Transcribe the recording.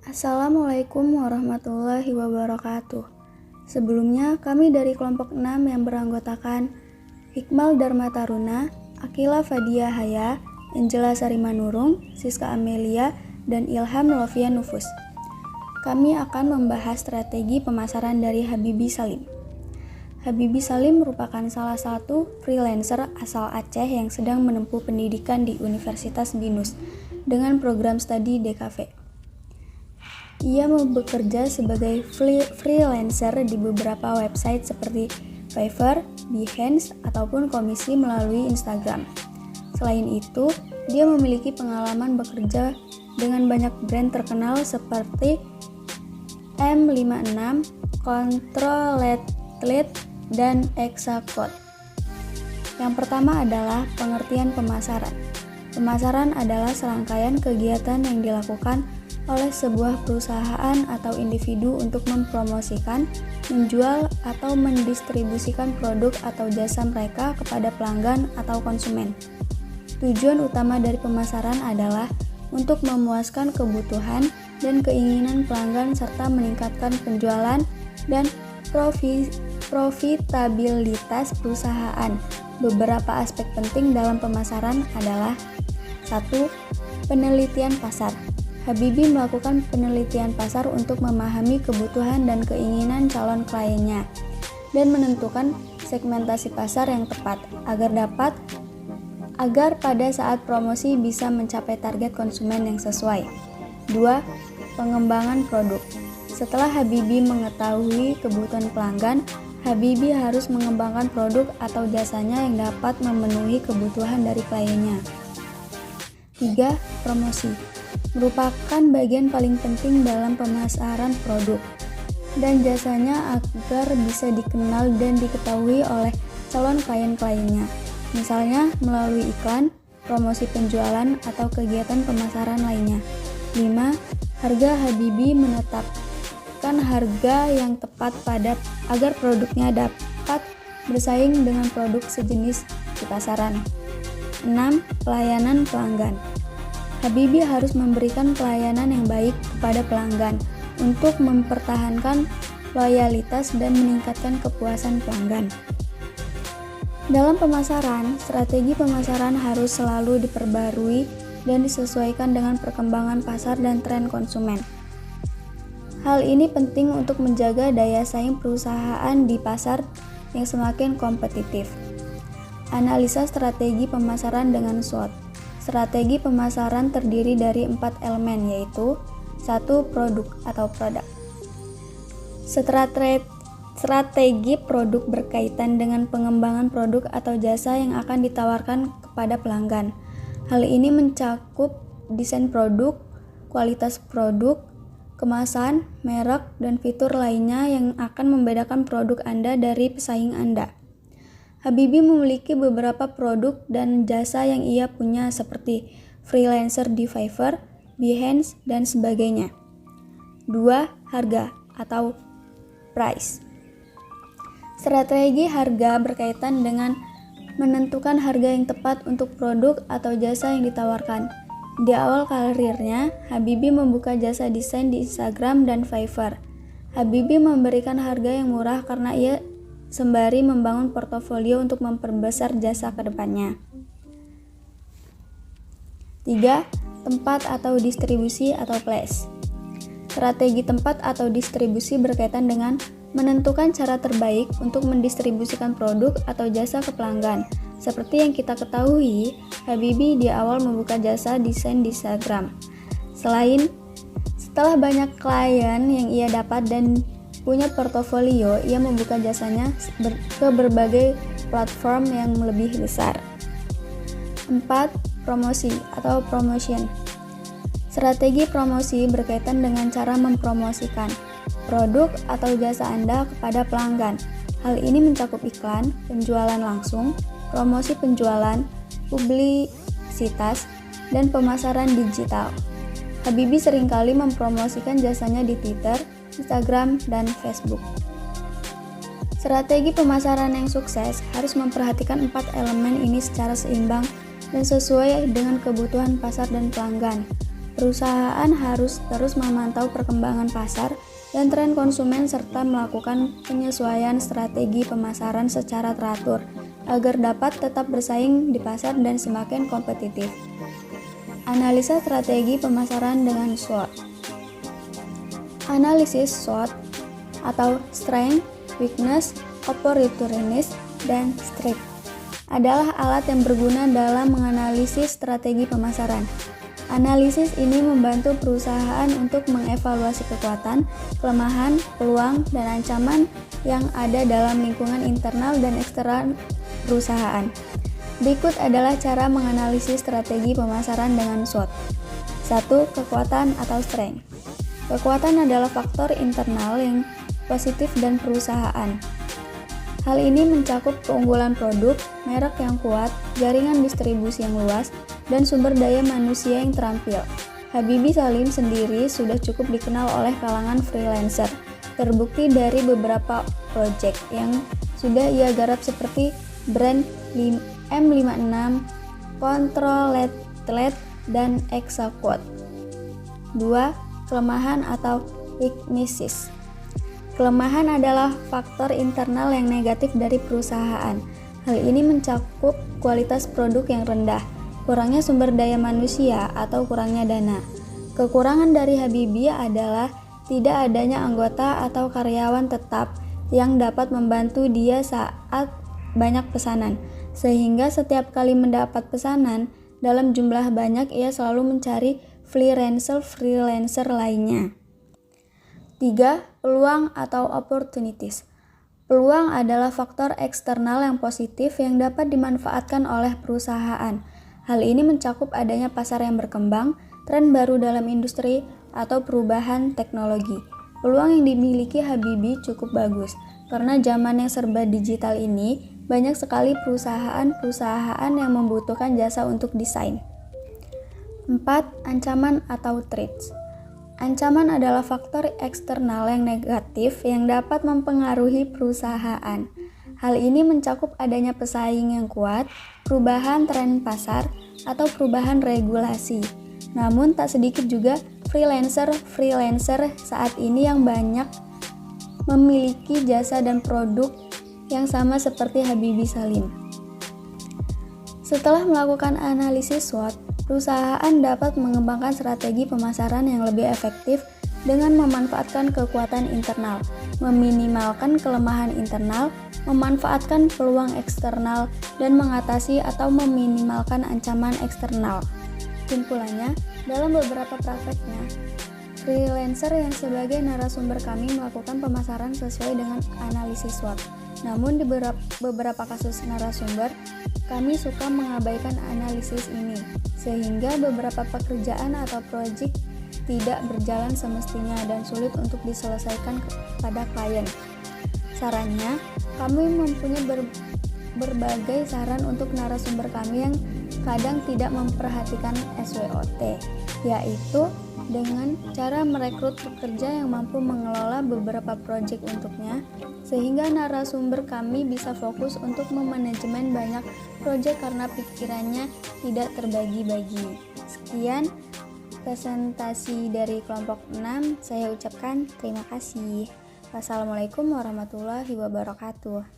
Assalamualaikum warahmatullahi wabarakatuh. Sebelumnya, kami dari kelompok 6 yang beranggotakan Hikmal Dharma Taruna, Akila Fadia Haya, Angela Sarimanurung, Siska Amelia, dan Ilham Lovia Nufus. Kami akan membahas strategi pemasaran dari Habibie Salim. Habibie Salim merupakan salah satu freelancer asal Aceh yang sedang menempuh pendidikan di Universitas BINUS dengan program studi DKV. Ia bekerja sebagai freelancer di beberapa website seperti Fiverr, Behance, ataupun komisi melalui Instagram. Selain itu, dia memiliki pengalaman bekerja dengan banyak brand terkenal seperti M56, Control-Athlete, dan Exacode. Yang pertama adalah pengertian pemasaran. Pemasaran adalah serangkaian kegiatan yang dilakukan oleh sebuah perusahaan atau individu untuk mempromosikan, menjual, atau mendistribusikan produk atau jasa mereka kepada pelanggan atau konsumen. Tujuan utama dari pemasaran adalah untuk memuaskan kebutuhan dan keinginan pelanggan serta meningkatkan penjualan dan profitabilitas perusahaan. Beberapa aspek penting dalam pemasaran adalah 1. Penelitian pasar. Habibie melakukan penelitian pasar untuk memahami kebutuhan dan keinginan calon kliennya dan menentukan segmentasi pasar yang tepat agar pada saat promosi bisa mencapai target konsumen yang sesuai. 2. Pengembangan produk. Setelah Habibie mengetahui kebutuhan pelanggan, Habibie harus mengembangkan produk atau jasanya yang dapat memenuhi kebutuhan dari kliennya. 3. Promosi merupakan bagian paling penting dalam pemasaran produk dan jasanya agar bisa dikenal dan diketahui oleh calon klien-kliennya, misalnya melalui iklan, promosi penjualan, atau kegiatan pemasaran lainnya. 5. Harga. Habibie menetapkan harga yang tepat agar produknya dapat bersaing dengan produk sejenis di pasaran. 6. Pelayanan pelanggan. Habibie harus memberikan pelayanan yang baik kepada pelanggan untuk mempertahankan loyalitas dan meningkatkan kepuasan pelanggan. Dalam pemasaran, strategi pemasaran harus selalu diperbarui dan disesuaikan dengan perkembangan pasar dan tren konsumen. Hal ini penting untuk menjaga daya saing perusahaan di pasar yang semakin kompetitif. Analisa strategi pemasaran dengan SWOT. Strategi pemasaran terdiri dari 4 elemen, yaitu 1. Produk atau produk. Strategi produk berkaitan dengan pengembangan produk atau jasa yang akan ditawarkan kepada pelanggan. Hal ini mencakup desain produk, kualitas produk, kemasan, merek, dan fitur lainnya yang akan membedakan produk Anda dari pesaing Anda. Habibie memiliki beberapa produk dan jasa yang ia punya seperti freelancer di Fiverr, Behance, dan sebagainya. 2. Harga atau price. Strategi harga berkaitan dengan menentukan harga yang tepat untuk produk atau jasa yang ditawarkan. Di awal karirnya, Habibie membuka jasa desain di Instagram dan Fiverr. Habibie memberikan harga yang murah karena ia sembari membangun portofolio untuk memperbesar jasa ke depannya. 3. Tempat atau distribusi atau place. Strategi tempat atau distribusi berkaitan dengan menentukan cara terbaik untuk mendistribusikan produk atau jasa ke pelanggan. Seperti yang kita ketahui, Habibie di awal membuka jasa desain di Instagram. Setelah banyak klien yang ia dapat dan punya portofolio, ia membuka jasanya ke berbagai platform yang lebih besar. 4. Promosi atau promotion. Strategi promosi berkaitan dengan cara mempromosikan produk atau jasa Anda kepada pelanggan. Hal ini mencakup iklan, penjualan langsung, promosi penjualan, publisitas, dan pemasaran digital. Habibie seringkali mempromosikan jasanya di Twitter, Instagram, dan Facebook. Strategi pemasaran yang sukses harus memperhatikan 4 elemen ini secara seimbang dan sesuai dengan kebutuhan pasar dan pelanggan. Perusahaan harus terus memantau perkembangan pasar dan tren konsumen serta melakukan penyesuaian strategi pemasaran secara teratur agar dapat tetap bersaing di pasar dan semakin kompetitif. Analisa strategi pemasaran dengan SWOT. Analisis SWOT atau Strength, Weakness, Opportunities, dan Strength adalah alat yang berguna dalam menganalisis strategi pemasaran. Analisis ini membantu perusahaan untuk mengevaluasi kekuatan, kelemahan, peluang, dan ancaman yang ada dalam lingkungan internal dan eksternal perusahaan. Berikut adalah cara menganalisis strategi pemasaran dengan SWOT. 1. Kekuatan atau strength. Kekuatan adalah faktor internal yang positif dan perusahaan. Hal ini mencakup keunggulan produk, merek yang kuat, jaringan distribusi yang luas, dan sumber daya manusia yang terampil. Habibie Salim sendiri sudah cukup dikenal oleh kalangan freelancer, terbukti dari beberapa proyek yang sudah ia garap seperti brand M56, Control Led, dan Exacquote. 2. Kelemahan atau weaknesses. Kelemahan adalah faktor internal yang negatif dari perusahaan. Hal ini mencakup kualitas produk yang rendah, kurangnya sumber daya manusia, atau kurangnya dana. Kekurangan dari Habibie adalah tidak adanya anggota atau karyawan tetap yang dapat membantu dia saat banyak pesanan, sehingga setiap kali mendapat pesanan dalam jumlah banyak ia selalu mencari freelancer lainnya. 3. Peluang atau opportunities. Peluang adalah faktor eksternal yang positif yang dapat dimanfaatkan oleh perusahaan. Hal ini mencakup adanya pasar yang berkembang, tren baru dalam industri, atau perubahan teknologi. Peluang yang dimiliki Habibie cukup bagus, karena zaman yang serba digital ini, banyak sekali perusahaan-perusahaan yang membutuhkan jasa untuk desain. 4. Ancaman atau threats. Ancaman adalah faktor eksternal yang negatif yang dapat mempengaruhi perusahaan. Hal ini mencakup adanya pesaing yang kuat, perubahan tren pasar, atau perubahan regulasi. Namun tak sedikit juga freelancer saat ini yang banyak memiliki jasa dan produk yang sama seperti Habibie Salim. Setelah melakukan analisis SWOT, perusahaan dapat mengembangkan strategi pemasaran yang lebih efektif dengan memanfaatkan kekuatan internal, meminimalkan kelemahan internal, memanfaatkan peluang eksternal, dan mengatasi atau meminimalkan ancaman eksternal. Kesimpulannya, dalam beberapa prakteknya, freelancer yang sebagai narasumber kami melakukan pemasaran sesuai dengan analisis SWOT. Namun di beberapa kasus narasumber, kami suka mengabaikan analisis ini, sehingga beberapa pekerjaan atau proyek tidak berjalan semestinya dan sulit untuk diselesaikan pada klien. Sarannya, kami mempunyai berbagai saran untuk narasumber kami yang kadang tidak memperhatikan SWOT, yaitu dengan cara merekrut pekerja yang mampu mengelola beberapa proyek untuknya, sehingga narasumber kami bisa fokus untuk memanajemen banyak proyek karena pikirannya tidak terbagi-bagi. Sekian presentasi dari kelompok 6, saya ucapkan terima kasih. Wassalamualaikum warahmatullahi wabarakatuh.